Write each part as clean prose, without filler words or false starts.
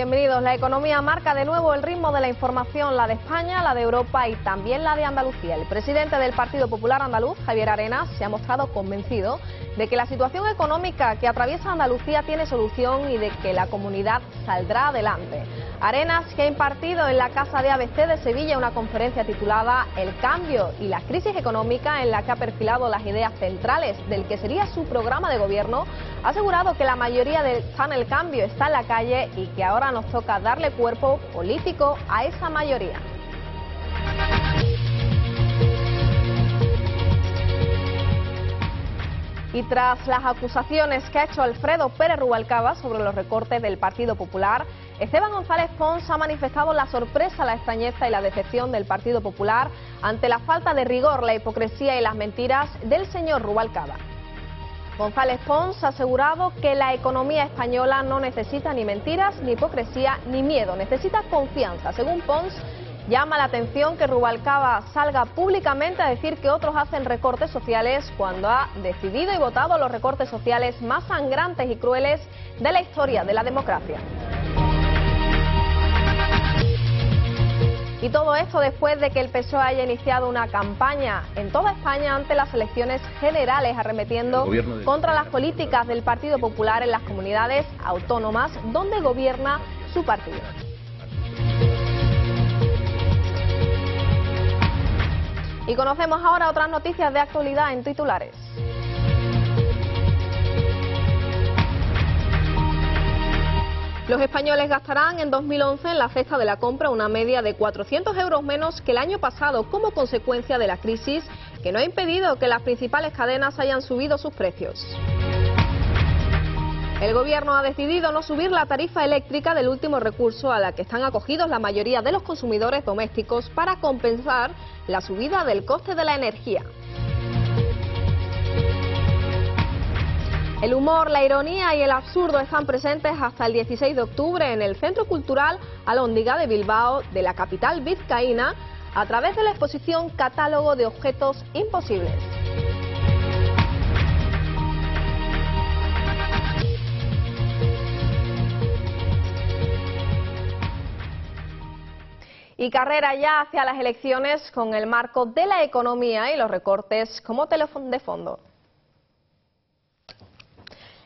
bienvenidos. La economía marca de nuevo el ritmo de la información, la de España, la de Europa y también la de Andalucía. El presidente del Partido Popular Andaluz, Javier Arenas, se ha mostrado convencido de que la situación económica que atraviesa Andalucía tiene solución y de que la comunidad saldrá adelante. Arenas, que ha impartido en la Casa de ABC de Sevilla una conferencia titulada El cambio y la crisis económica, en la que ha perfilado las ideas centrales del que sería su programa de gobierno, ha asegurado que la mayoría del Plan El Cambio está en la calle y que ahora nos toca darle cuerpo político a esa mayoría. Y tras las acusaciones que ha hecho Alfredo Pérez Rubalcaba sobre los recortes del Partido Popular, Esteban González Pons ha manifestado la sorpresa, la extrañeza y la decepción del Partido Popular ante la falta de rigor, la hipocresía y las mentiras del señor Rubalcaba. González Pons ha asegurado que la economía española no necesita ni mentiras, ni hipocresía, ni miedo, necesita confianza. Según Pons, llama la atención que Rubalcaba salga públicamente a decir que otros hacen recortes sociales cuando ha decidido y votado los recortes sociales más sangrantes y crueles de la historia de la democracia. Y todo esto después de que el PSOE haya iniciado una campaña en toda España ante las elecciones generales, arremetiendo contra las políticas del Partido Popular en las comunidades autónomas donde gobierna su partido. Y conocemos ahora otras noticias de actualidad en titulares. Los españoles gastarán en 2011 en la cesta de la compra una media de 400 euros menos que el año pasado como consecuencia de la crisis, que no ha impedido que las principales cadenas hayan subido sus precios. El Gobierno ha decidido no subir la tarifa eléctrica del último recurso a la que están acogidos la mayoría de los consumidores domésticos para compensar la subida del coste de la energía. El humor, la ironía y el absurdo están presentes hasta el 16 de octubre en el Centro Cultural Alhóndiga de Bilbao, de la capital vizcaína, a través de la exposición Catálogo de Objetos Imposibles. Y carrera ya hacia las elecciones con el marco de la economía y los recortes como telón de fondo.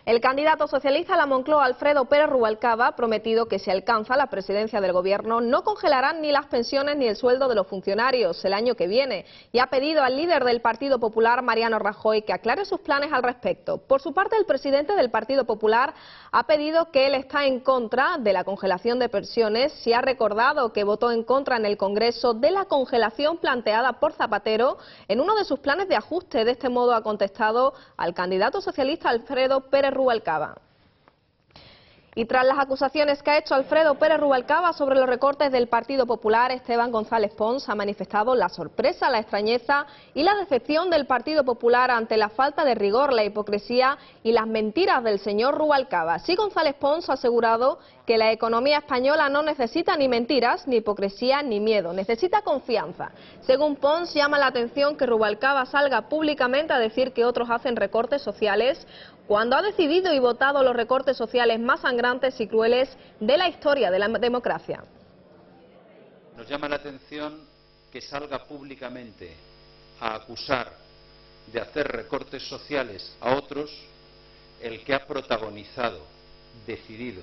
El candidato socialista a la Moncloa, Alfredo Pérez Rubalcaba, ha prometido que si alcanza la presidencia del Gobierno no congelarán ni las pensiones ni el sueldo de los funcionarios el año que viene, y ha pedido al líder del Partido Popular, Mariano Rajoy, que aclare sus planes al respecto. Por su parte, el presidente del Partido Popular ha pedido que él está en contra de la congelación de pensiones y ha recordado que votó en contra en el Congreso de la congelación planteada por Zapatero en uno de sus planes de ajuste. De este modo ha contestado al candidato socialista Alfredo Pérez Rubalcaba. Y tras las acusaciones que ha hecho Alfredo Pérez Rubalcaba sobre los recortes del Partido Popular, Esteban González Pons ha manifestado la sorpresa, la extrañeza y la decepción del Partido Popular ante la falta de rigor, la hipocresía y las mentiras del señor Rubalcaba. Así, González Pons ha asegurado que la economía española no necesita ni mentiras, ni hipocresía, ni miedo, necesita confianza. Según Pons, llama la atención que Rubalcaba salga públicamente a decir que otros hacen recortes sociales cuando ha decidido y votado los recortes sociales más sangrantes y crueles de la historia de la democracia. Nos llama la atención que salga públicamente a acusar de hacer recortes sociales a otros el que ha protagonizado, decidido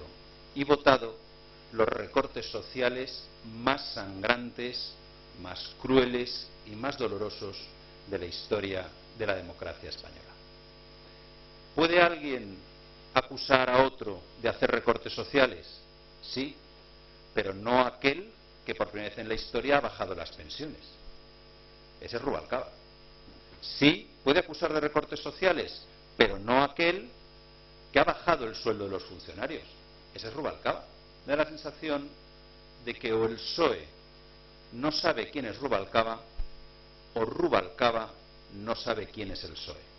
y votado los recortes sociales más sangrantes, más crueles y más dolorosos de la historia de la democracia española. ¿Puede alguien acusar a otro de hacer recortes sociales? Sí, pero no aquel que por primera vez en la historia ha bajado las pensiones. Ese es Rubalcaba. Sí, puede acusar de recortes sociales, pero no aquel que ha bajado el sueldo de los funcionarios. Ese es Rubalcaba. Me da la sensación de que o el PSOE no sabe quién es Rubalcaba o Rubalcaba no sabe quién es el PSOE.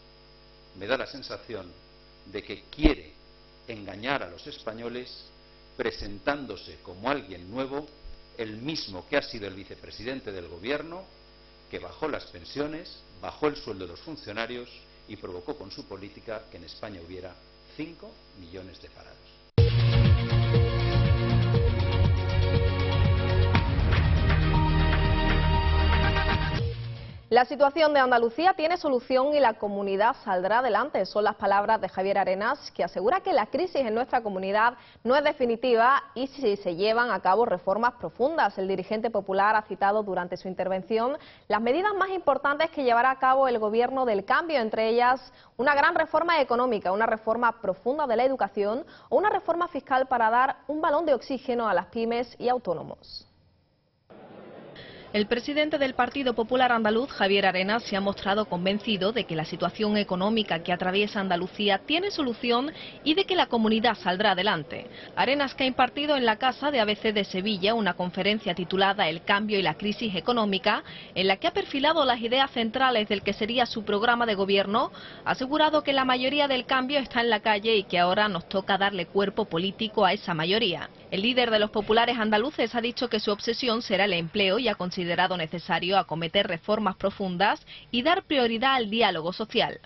Me da la sensación de que quiere engañar a los españoles presentándose como alguien nuevo, el mismo que ha sido el vicepresidente del Gobierno, que bajó las pensiones, bajó el sueldo de los funcionarios y provocó con su política que en España hubiera 5 millones de parados. La situación de Andalucía tiene solución y la comunidad saldrá adelante. Son las palabras de Javier Arenas, que asegura que la crisis en nuestra comunidad no es definitiva y si se llevan a cabo reformas profundas. El dirigente popular ha citado durante su intervención las medidas más importantes que llevará a cabo el Gobierno del Cambio, entre ellas una gran reforma económica, una reforma profunda de la educación o una reforma fiscal para dar un balón de oxígeno a las pymes y autónomos. El presidente del Partido Popular Andaluz, Javier Arenas, se ha mostrado convencido de que la situación económica que atraviesa Andalucía tiene solución y de que la comunidad saldrá adelante. Arenas, que ha impartido en la Casa de ABC de Sevilla una conferencia titulada El cambio y la crisis económica, en la que ha perfilado las ideas centrales del que sería su programa de gobierno, ha asegurado que la mayoría del cambio está en la calle y que ahora nos toca darle cuerpo político a esa mayoría. El líder de los populares andaluces ha dicho que su obsesión será el empleo y ha considerado necesario acometer reformas profundas y dar prioridad al diálogo social.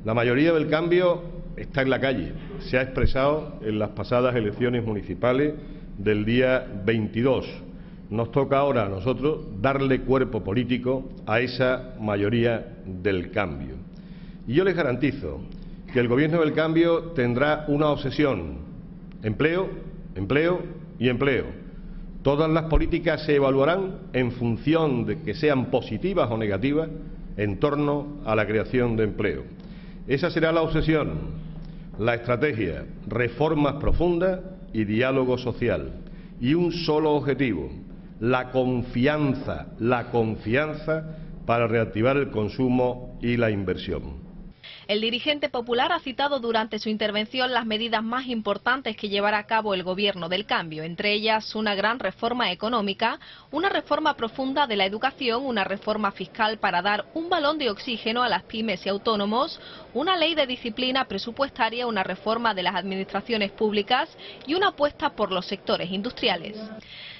La mayoría del cambio está en la calle. Se ha expresado en las pasadas elecciones municipales del día 22. Nos toca ahora a nosotros darle cuerpo político a esa mayoría del cambio. Y yo les garantizo que el Gobierno del Cambio tendrá una obsesión: empleo, empleo y empleo. Todas las políticas se evaluarán en función de que sean positivas o negativas en torno a la creación de empleo. Esa será la obsesión, la estrategia: reformas profundas y diálogo social. Y un solo objetivo: la confianza para reactivar el consumo y la inversión. El dirigente popular ha citado durante su intervención las medidas más importantes que llevará a cabo el Gobierno del Cambio, entre ellas una gran reforma económica, una reforma profunda de la educación, una reforma fiscal para dar un balón de oxígeno a las pymes y autónomos, una ley de disciplina presupuestaria, una reforma de las administraciones públicas y una apuesta por los sectores industriales.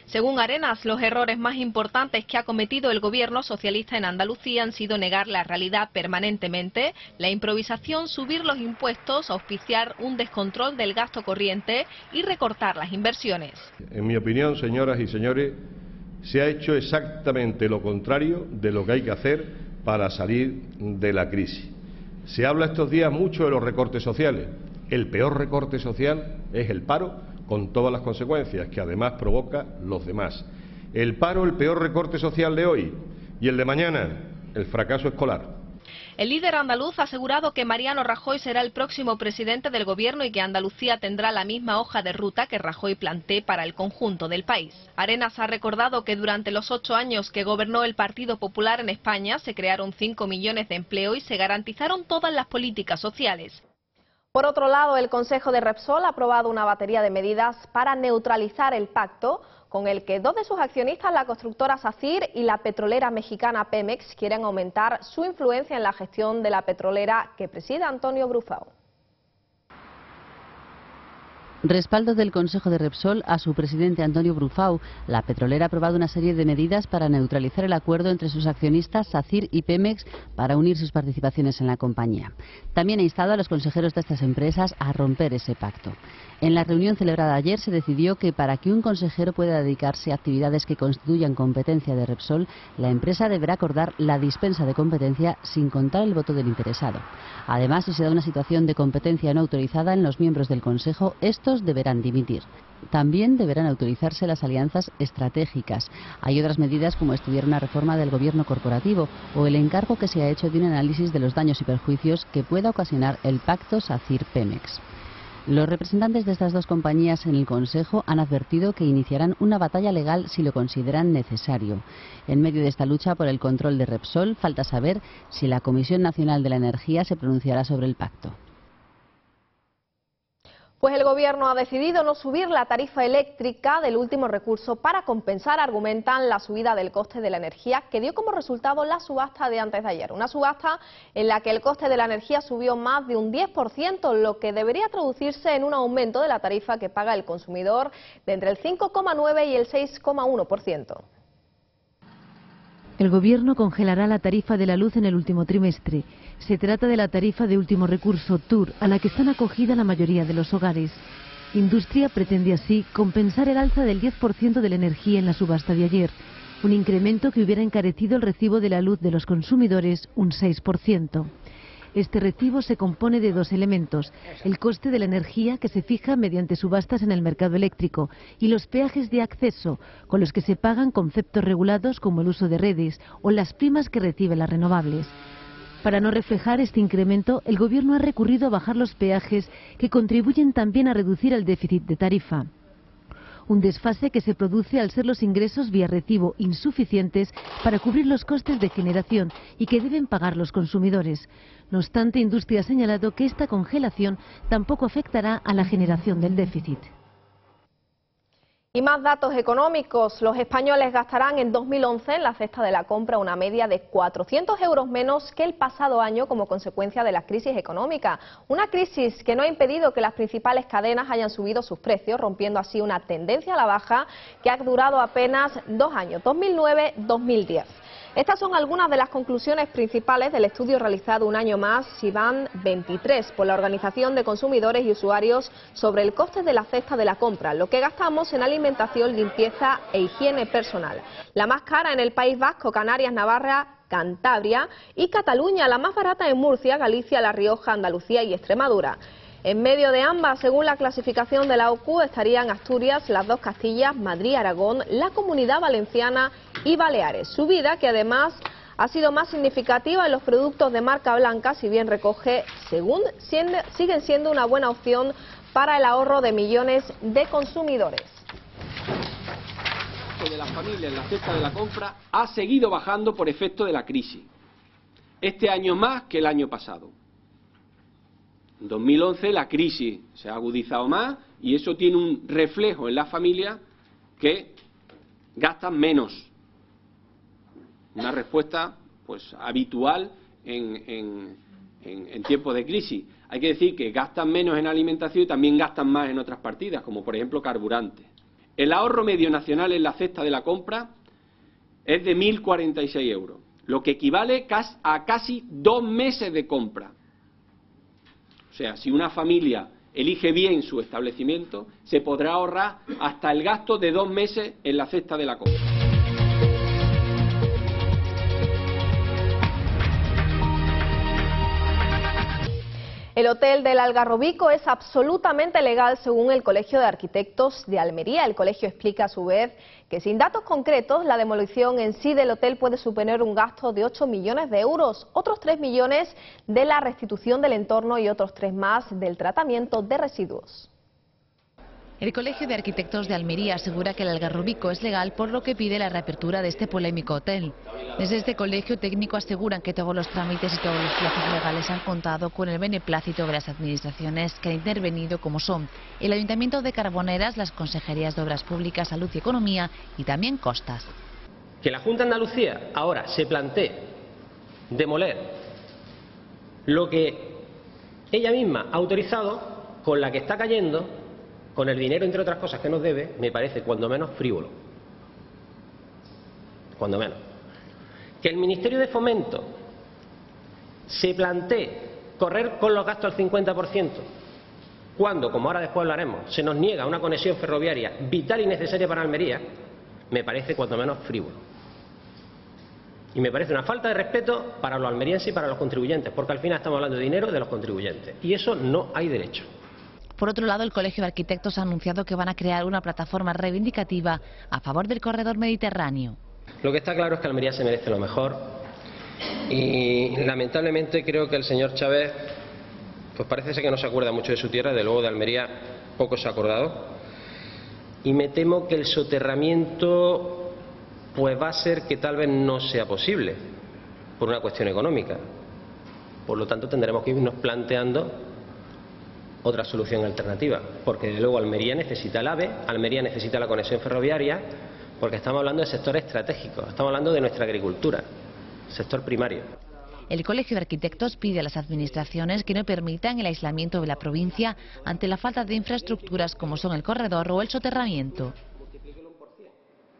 Según Arenas, los errores más importantes que ha cometido el gobierno socialista en Andalucía han sido negar la realidad permanentemente, la improvisación, subir los impuestos, auspiciar un descontrol del gasto corriente y recortar las inversiones. En mi opinión, señoras y señores, se ha hecho exactamente lo contrario de lo que hay que hacer para salir de la crisis. Se habla estos días mucho de los recortes sociales. El peor recorte social es el paro, con todas las consecuencias que además provoca los demás. El paro, el peor recorte social de hoy, y el de mañana, el fracaso escolar. El líder andaluz ha asegurado que Mariano Rajoy será el próximo presidente del gobierno y que Andalucía tendrá la misma hoja de ruta que Rajoy plantee para el conjunto del país. Arenas ha recordado que durante los 8 años que gobernó el Partido Popular en España se crearon 5 millones de empleo y se garantizaron todas las políticas sociales. Por otro lado, el Consejo de Repsol ha aprobado una batería de medidas para neutralizar el pacto con el que 2 de sus accionistas, la constructora SACIR y la petrolera mexicana Pemex, quieren aumentar su influencia en la gestión de la petrolera que preside Antonio Brufau. Respaldo del Consejo de Repsol a su presidente Antonio Brufau. La petrolera ha aprobado una serie de medidas para neutralizar el acuerdo entre sus accionistas SACIR y Pemex para unir sus participaciones en la compañía. También ha instado a los consejeros de estas empresas a romper ese pacto. En la reunión celebrada ayer se decidió que para que un consejero pueda dedicarse a actividades que constituyan competencia de Repsol, la empresa deberá acordar la dispensa de competencia sin contar el voto del interesado. Además, si se da una situación de competencia no autorizada en los miembros del Consejo, estos deberán dimitir. También deberán autorizarse las alianzas estratégicas. Hay otras medidas como estudiar una reforma del gobierno corporativo o el encargo que se ha hecho de un análisis de los daños y perjuicios que pueda ocasionar el pacto SACIR-Pemex. Los representantes de estas 2 compañías en el Consejo han advertido que iniciarán una batalla legal si lo consideran necesario. En medio de esta lucha por el control de Repsol, falta saber si la Comisión Nacional de la Energía se pronunciará sobre el pacto. Pues el Gobierno ha decidido no subir la tarifa eléctrica del último recurso para compensar, argumentan, la subida del coste de la energía que dio como resultado la subasta de antes de ayer. Una subasta en la que el coste de la energía subió más de un 10%, lo que debería traducirse en un aumento de la tarifa que paga el consumidor de entre el 5,9 y el 6,1%. El Gobierno congelará la tarifa de la luz en el último trimestre. Se trata de la tarifa de último recurso TUR, a la que están acogida la mayoría de los hogares. Industria pretende así compensar el alza del 10% de la energía en la subasta de ayer. un incremento que hubiera encarecido el recibo de la luz de los consumidores un 6%. Este recibo se compone de dos elementos: el coste de la energía, que se fija mediante subastas en el mercado eléctrico, y los peajes de acceso, con los que se pagan conceptos regulados como el uso de redes o las primas que reciben las renovables. Para no reflejar este incremento, el Gobierno ha recurrido a bajar los peajes, que contribuyen también a reducir el déficit de tarifa. Un desfase que se produce al ser los ingresos vía recibo insuficientes para cubrir los costes de generación y que deben pagar los consumidores. No obstante, Industria ha señalado que esta congelación tampoco afectará a la generación del déficit. Y más datos económicos. Los españoles gastarán en 2011 en la cesta de la compra una media de 400 € menos que el pasado año como consecuencia de la crisis económica. Una crisis que no ha impedido que las principales cadenas hayan subido sus precios, rompiendo así una tendencia a la baja que ha durado apenas 2 años, 2009-2010. Estas son algunas de las conclusiones principales del estudio realizado un año más, SIVAN 23, por la Organización de Consumidores y Usuarios sobre el coste de la cesta de la compra, lo que gastamos en alimentación, limpieza e higiene personal. La más cara en el País Vasco, Canarias, Navarra, Cantabria y Cataluña, la más barata en Murcia, Galicia, La Rioja, Andalucía y Extremadura. En medio de ambas, según la clasificación de la OCU, estarían Asturias, las dos Castillas, Madrid, Aragón, la Comunidad Valenciana y Baleares. Subida que además ha sido más significativa en los productos de marca blanca, si bien recoge, siguen siendo una buena opción para el ahorro de millones de consumidores. De las familias en la cesta de la compra ha seguido bajando por efecto de la crisis. Este año más que el año pasado. En 2011 la crisis se ha agudizado más y eso tiene un reflejo en las familias que gastan menos. Una respuesta pues habitual en tiempos de crisis. Hay que decir que gastan menos en alimentación y también gastan más en otras partidas, como por ejemplo carburantes. El ahorro medio nacional en la cesta de la compra es de 1.046 €, lo que equivale a casi 2 meses de compra. O sea, si una familia elige bien su establecimiento, se podrá ahorrar hasta el gasto de 2 meses en la cesta de la compra. El hotel del Algarrobico es absolutamente legal según el Colegio de Arquitectos de Almería. El colegio explica a su vez que sin datos concretos la demolición en sí del hotel puede suponer un gasto de 8 millones de euros, otros 3 millones de la restitución del entorno y otros 3 más del tratamiento de residuos. El Colegio de Arquitectos de Almería asegura que el Algarrobico es legal, por lo que pide la reapertura de este polémico hotel. Desde este colegio técnico aseguran que todos los trámites y todos los plazos legales han contado con el beneplácito de las administraciones que han intervenido, como son el Ayuntamiento de Carboneras, las Consejerías de Obras Públicas, Salud y Economía y también Costas. Que la Junta de Andalucía ahora se plantee demoler lo que ella misma ha autorizado, con la que está cayendo, con el dinero, entre otras cosas, que nos debe, me parece cuando menos frívolo. Cuando menos. Que el Ministerio de Fomento se plantee correr con los gastos al 50%, cuando, como ahora después hablaremos, se nos niega una conexión ferroviaria vital y necesaria para Almería, me parece cuando menos frívolo. Y me parece una falta de respeto para los almerienses y para los contribuyentes, porque al final estamos hablando de dinero de los contribuyentes, y eso no hay derecho. Por otro lado, el Colegio de Arquitectos ha anunciado que van a crear una plataforma reivindicativa a favor del corredor mediterráneo. Lo que está claro es que Almería se merece lo mejor y lamentablemente creo que el señor Chávez pues parece ser que no se acuerda mucho de su tierra, de luego de Almería poco se ha acordado, y me temo que el soterramiento pues va a ser que tal vez no sea posible por una cuestión económica. Por lo tanto tendremos que irnos planteando otra solución alternativa, porque de luego Almería necesita el AVE, Almería necesita la conexión ferroviaria, porque estamos hablando de sectores estratégicos, estamos hablando de nuestra agricultura, sector primario. El Colegio de Arquitectos pide a las administraciones que no permitan el aislamiento de la provincia ante la falta de infraestructuras como son el corredor o el soterramiento.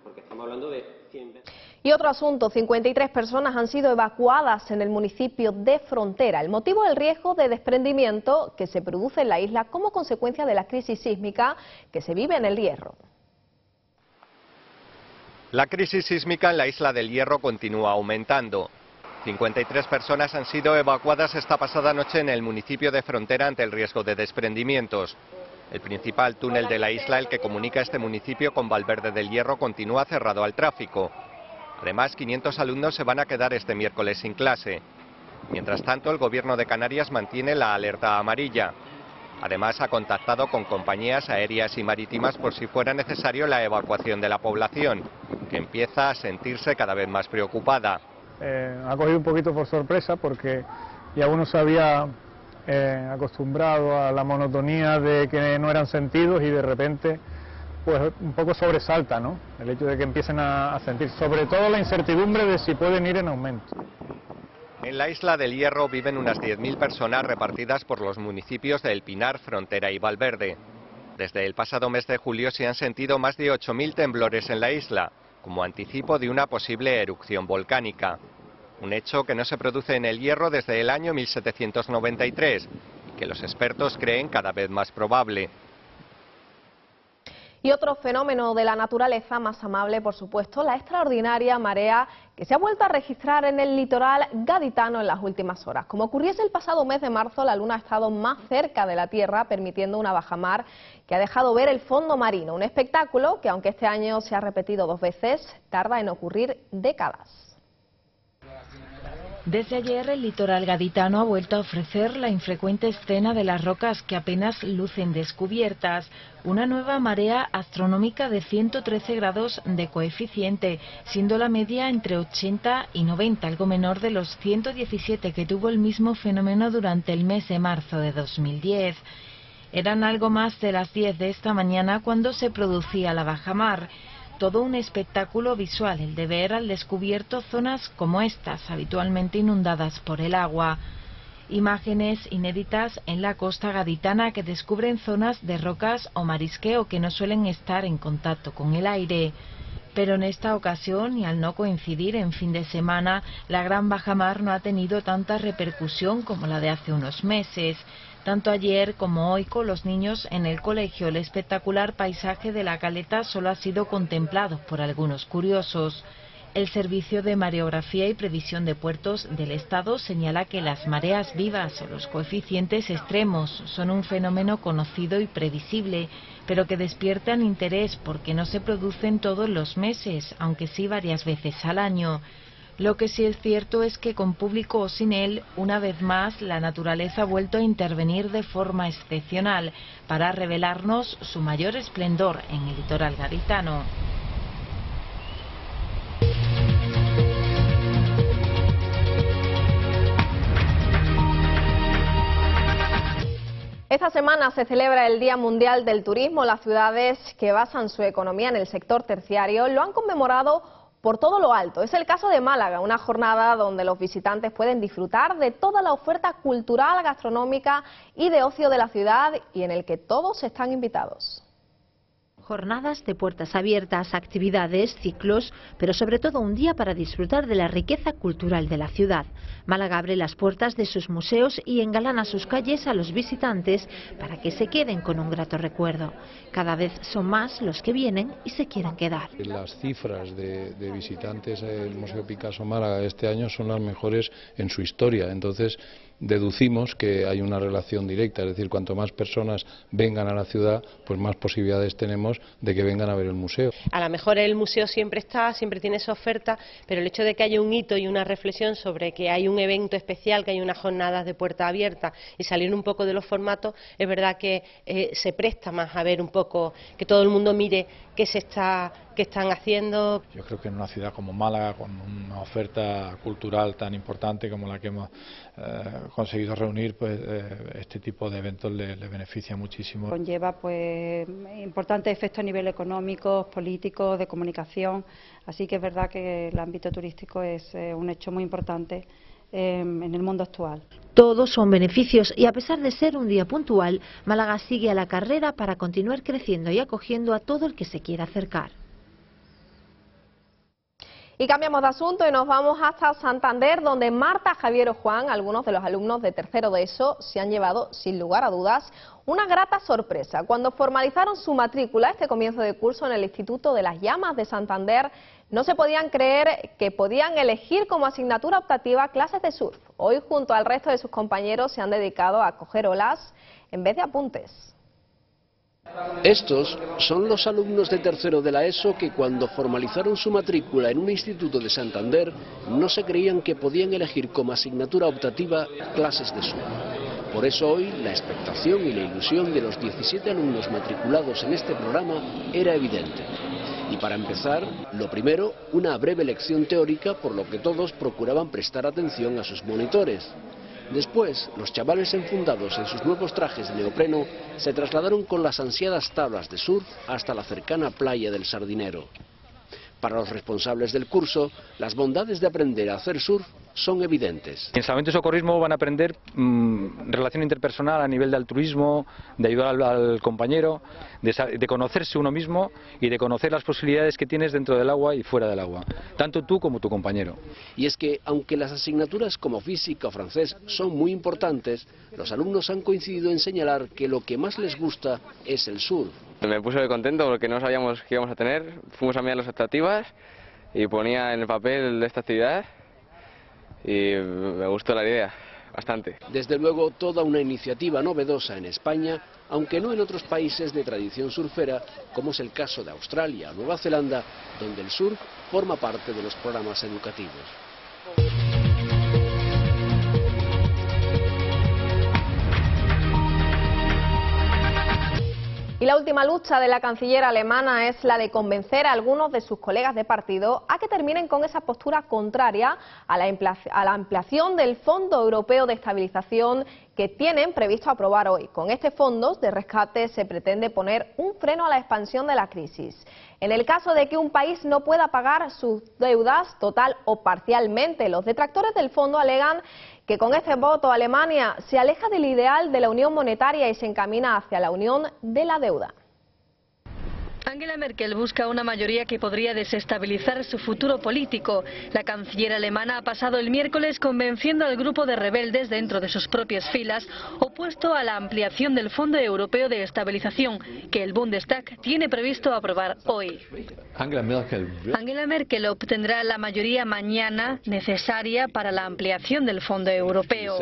Porque estamos hablando de 100 veces. Y otro asunto, 53 personas han sido evacuadas en el municipio de Frontera. El motivo es el riesgo de desprendimiento que se produce en la isla como consecuencia de la crisis sísmica que se vive en El Hierro. La crisis sísmica en la isla del Hierro continúa aumentando. 53 personas han sido evacuadas esta pasada noche en el municipio de Frontera ante el riesgo de desprendimientos. El principal túnel de la isla, el que comunica este municipio con Valverde del Hierro, continúa cerrado al tráfico. Además, 500 alumnos se van a quedar este miércoles sin clase. Mientras tanto, el Gobierno de Canarias mantiene la alerta amarilla. Además, ha contactado con compañías aéreas y marítimas por si fuera necesario la evacuación de la población, que empieza a sentirse cada vez más preocupada. Ha cogido un poquito por sorpresa porque ya uno se había acostumbrado a la monotonía de que no eran sentidos y de repente pues un poco sobresalta, ¿no? El hecho de que empiecen a sentir, sobre todo la incertidumbre de si pueden ir en aumento. En la isla del Hierro viven unas 10.000 personas repartidas por los municipios de El Pinar, Frontera y Valverde. Desde el pasado mes de julio se han sentido más de 8.000 temblores en la isla, como anticipo de una posible erupción volcánica. Un hecho que no se produce en El Hierro desde el año 1793 y que los expertos creen cada vez más probable. Y otro fenómeno de la naturaleza más amable, por supuesto, la extraordinaria marea que se ha vuelto a registrar en el litoral gaditano en las últimas horas. Como ocurriese el pasado mes de marzo, la luna ha estado más cerca de la Tierra, permitiendo una bajamar que ha dejado ver el fondo marino. Un espectáculo que, aunque este año se ha repetido 2 veces, tarda en ocurrir décadas. Desde ayer el litoral gaditano ha vuelto a ofrecer la infrecuente escena de las rocas que apenas lucen descubiertas, una nueva marea astronómica de 113 grados de coeficiente, siendo la media entre 80 y 90, algo menor de los 117 que tuvo el mismo fenómeno durante el mes de marzo de 2010. Eran algo más de las 10 de esta mañana cuando se producía la bajamar. Todo un espectáculo visual el de ver al descubierto zonas como estas, habitualmente inundadas por el agua. Imágenes inéditas en la costa gaditana que descubren zonas de rocas o marisqueo que no suelen estar en contacto con el aire. Pero en esta ocasión, y al no coincidir en fin de semana, la gran bajamar no ha tenido tanta repercusión como la de hace unos meses. Tanto ayer como hoy con los niños en el colegio, el espectacular paisaje de la caleta solo ha sido contemplado por algunos curiosos. El Servicio de Mareografía y Previsión de Puertos del Estado señala que las mareas vivas o los coeficientes extremos son un fenómeno conocido y previsible, pero que despiertan interés porque no se producen todos los meses, aunque sí varias veces al año. Lo que sí es cierto es que con público o sin él, una vez más, la naturaleza ha vuelto a intervenir de forma excepcional para revelarnos su mayor esplendor en el litoral gaditano. Esta semana se celebra el Día Mundial del Turismo. Las ciudades que basan su economía en el sector terciario lo han conmemorado por todo lo alto. Es el caso de Málaga, una jornada donde los visitantes pueden disfrutar de toda la oferta cultural, gastronómica y de ocio de la ciudad y en el que todos están invitados. Jornadas de puertas abiertas, actividades, ciclos, pero sobre todo un día para disfrutar de la riqueza cultural de la ciudad. Málaga abre las puertas de sus museos y engalana sus calles a los visitantes para que se queden con un grato recuerdo. Cada vez son más los que vienen y se quieren quedar. Las cifras de visitantes al Museo Picasso Málaga este año son las mejores en su historia, entonces deducimos que hay una relación directa, es decir, cuanto más personas vengan a la ciudad, pues más posibilidades tenemos de que vengan a ver el museo. A lo mejor el museo siempre tiene esa oferta, pero el hecho de que haya un hito y una reflexión sobre que hay un evento especial, que hay unas jornadas de puerta abierta y salir un poco de los formatos, es verdad que se presta más a ver un poco, que todo el mundo mire qué están haciendo. Yo creo que en una ciudad como Málaga, con una oferta cultural tan importante como la que hemos conseguido reunir, pues este tipo de eventos le beneficia muchísimo. Conlleva pues importantes efectos a nivel económico, político, de comunicación, así que es verdad que el ámbito turístico es un hecho muy importante en el mundo actual. Todos son beneficios y a pesar de ser un día puntual, Málaga sigue a la carrera para continuar creciendo y acogiendo a todo el que se quiera acercar. Y cambiamos de asunto y nos vamos hasta Santander, donde Marta, Javier o Juan, algunos de los alumnos de tercero de ESO, se han llevado, sin lugar a dudas, una grata sorpresa. Cuando formalizaron su matrícula este comienzo de curso en el Instituto de las Llamas de Santander, no se podían creer que podían elegir como asignatura optativa clases de surf. Hoy, junto al resto de sus compañeros, se han dedicado a coger olas en vez de apuntes. Estos son los alumnos de tercero de la ESO que cuando formalizaron su matrícula en un instituto de Santander no se creían que podían elegir como asignatura optativa clases de surf. Por eso hoy la expectación y la ilusión de los 17 alumnos matriculados en este programa era evidente. Y para empezar, lo primero, una breve lección teórica por lo que todos procuraban prestar atención a sus monitores. Después, los chavales enfundados en sus nuevos trajes de neopreno se trasladaron con las ansiadas tablas de surf hasta la cercana playa del Sardinero. Para los responsables del curso, las bondades de aprender a hacer surf son evidentes. En Salvamento y Socorrismo van a aprender relación interpersonal a nivel de altruismo, de ayudar al compañero, de conocerse uno mismo y de conocer las posibilidades que tienes dentro del agua y fuera del agua, tanto tú como tu compañero. Y es que, aunque las asignaturas como física o francés son muy importantes, los alumnos han coincidido en señalar que lo que más les gusta es el surf. Me puse muy contento porque no sabíamos qué íbamos a tener, fuimos a mirar las optativas y ponía en el papel de esta actividad y me gustó la idea, bastante. Desde luego, toda una iniciativa novedosa en España, aunque no en otros países de tradición surfera, como es el caso de Australia o Nueva Zelanda, donde el surf forma parte de los programas educativos. Y la última lucha de la canciller alemana es la de convencer a algunos de sus colegas de partido a que terminen con esa postura contraria a la ampliación del Fondo Europeo de Estabilización que tienen previsto aprobar hoy. Con este fondo de rescate se pretende poner un freno a la expansión de la crisis. En el caso de que un país no pueda pagar sus deudas total o parcialmente, los detractores del fondo alegan que con este voto Alemania se aleja del ideal de la unión monetaria y se encamina hacia la unión de la deuda. Angela Merkel busca una mayoría que podría desestabilizar su futuro político. La canciller alemana ha pasado el miércoles convenciendo al grupo de rebeldes dentro de sus propias filas opuesto a la ampliación del Fondo Europeo de Estabilización que el Bundestag tiene previsto aprobar hoy. Angela Merkel obtendrá la mayoría mañana necesaria para la ampliación del Fondo Europeo.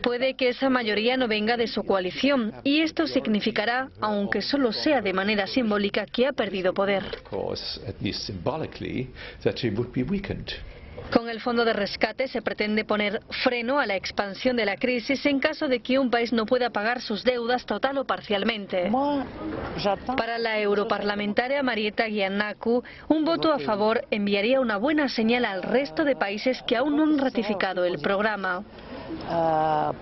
Puede que esa mayoría no venga de su coalición y esto significará, aunque solo sea de manera simbólica, que ha perdido poder. Con el fondo de rescate se pretende poner freno a la expansión de la crisis en caso de que un país no pueda pagar sus deudas total o parcialmente. Para la europarlamentaria Marietta Giannakou, un voto a favor enviaría una buena señal al resto de países que aún no han ratificado el programa.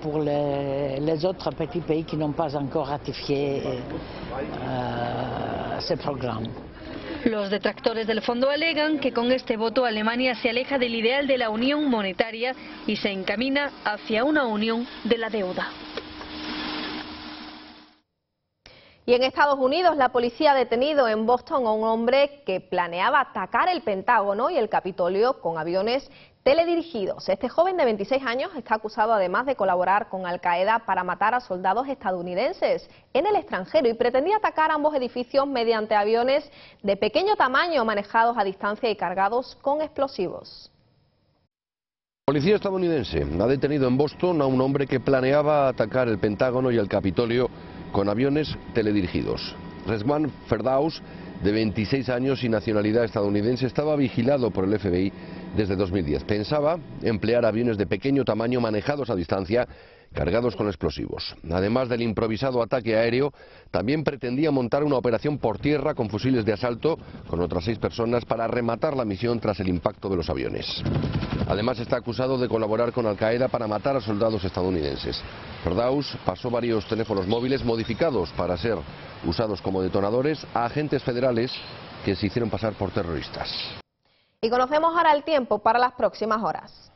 Pour les autres petits pays qui n'ont pas encore ratifié ce programme. Los detractores del fondo alegan que con este voto Alemania se aleja del ideal de la unión monetaria y se encamina hacia una unión de la deuda. Y en Estados Unidos, la policía ha detenido en Boston a un hombre que planeaba atacar el Pentágono y el Capitolio con aviones teledirigidos. Este joven de 26 años está acusado además de colaborar con Al-Qaeda para matar a soldados estadounidenses en el extranjero y pretendía atacar ambos edificios mediante aviones de pequeño tamaño manejados a distancia y cargados con explosivos. La policía estadounidense ha detenido en Boston a un hombre que planeaba atacar el Pentágono y el Capitolio con aviones teledirigidos. Rezwan Ferdaus, de 26 años y nacionalidad estadounidense, estaba vigilado por el FBI desde 2010. Pensaba emplear aviones de pequeño tamaño manejados a distancia, cargados con explosivos. Además del improvisado ataque aéreo, también pretendía montar una operación por tierra con fusiles de asalto con otras 6 personas para rematar la misión tras el impacto de los aviones. Además está acusado de colaborar con Al-Qaeda para matar a soldados estadounidenses. Ferdaus pasó varios teléfonos móviles modificados para ser usados como detonadores a agentes federales que se hicieron pasar por terroristas. Y conocemos ahora el tiempo para las próximas horas.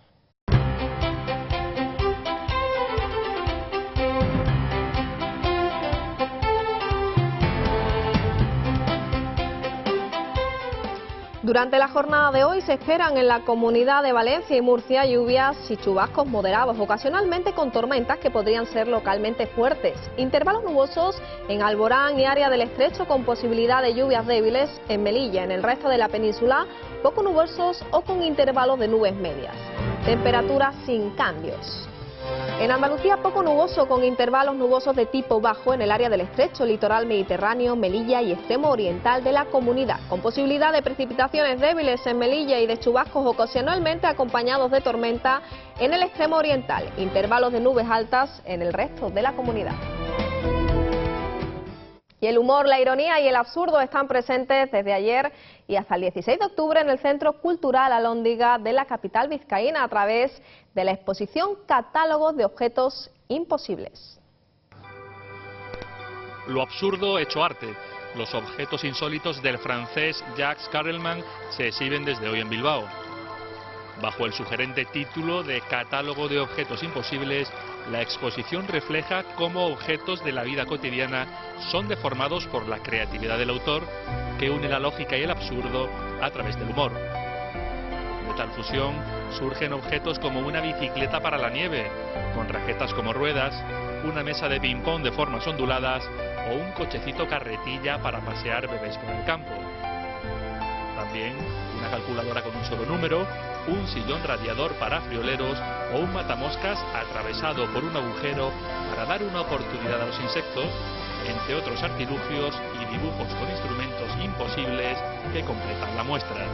Durante la jornada de hoy se esperan en la Comunidad de Valencia y Murcia lluvias y chubascos moderados, ocasionalmente con tormentas que podrían ser localmente fuertes. Intervalos nubosos en Alborán y área del Estrecho con posibilidad de lluvias débiles en Melilla. En el resto de la península, poco nubosos o con intervalos de nubes medias. Temperaturas sin cambios. En Andalucía poco nuboso con intervalos nubosos de tipo bajo en el área del Estrecho, litoral mediterráneo, Melilla y extremo oriental de la comunidad, con posibilidad de precipitaciones débiles en Melilla y de chubascos ocasionalmente acompañados de tormenta en el extremo oriental, intervalos de nubes altas en el resto de la comunidad. Y el humor, la ironía y el absurdo están presentes desde ayer y hasta el 16 de octubre en el Centro Cultural Alhóndiga de la capital vizcaína a través de la exposición Catálogos de Objetos Imposibles. Lo absurdo hecho arte. Los objetos insólitos del francés Jacques Carrelman se exhiben desde hoy en Bilbao. Bajo el sugerente título de Catálogo de Objetos Imposibles, la exposición refleja cómo objetos de la vida cotidiana son deformados por la creatividad del autor, que une la lógica y el absurdo a través del humor. De tal fusión surgen objetos como una bicicleta para la nieve, con raquetas como ruedas, una mesa de ping-pong de formas onduladas o un cochecito carretilla para pasear bebés por el campo. También una calculadora con un solo número, un sillón radiador para frioleros o un matamoscas atravesado por un agujero para dar una oportunidad a los insectos, entre otros artilugios y dibujos con instrumentos imposibles que completan la muestra.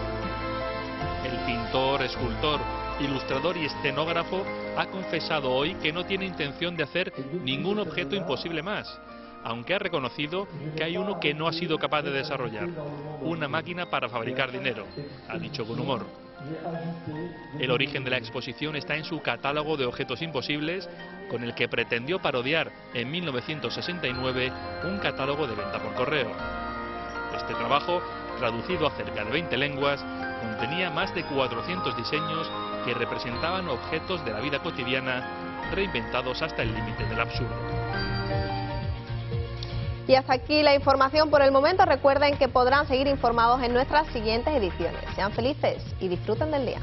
El pintor, escultor, ilustrador y escenógrafo ha confesado hoy que no tiene intención de hacer ningún objeto imposible más, aunque ha reconocido que hay uno que no ha sido capaz de desarrollar, una máquina para fabricar dinero, ha dicho con humor. El origen de la exposición está en su catálogo de objetos imposibles, con el que pretendió parodiar en 1969 un catálogo de venta por correo. Este trabajo, traducido a cerca de 20 lenguas, contenía más de 400 diseños que representaban objetos de la vida cotidiana reinventados hasta el límite del absurdo. Y hasta aquí la información por el momento. Recuerden que podrán seguir informados en nuestras siguientes ediciones. Sean felices y disfruten del día.